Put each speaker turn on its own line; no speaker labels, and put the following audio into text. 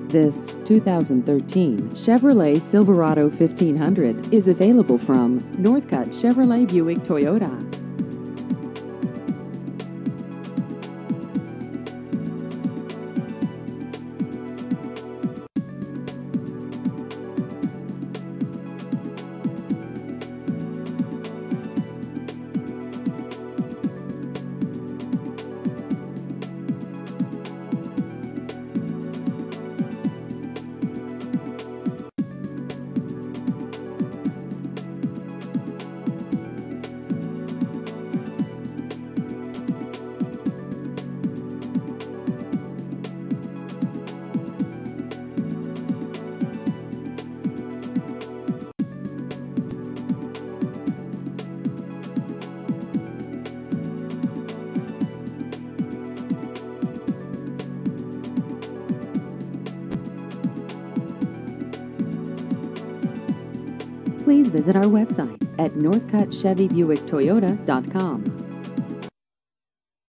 This 2013 Chevrolet Silverado 1500 is available from Northcutt Chevrolet Buick Toyota. Please visit our website at northcuttchevybuicktoyota.com.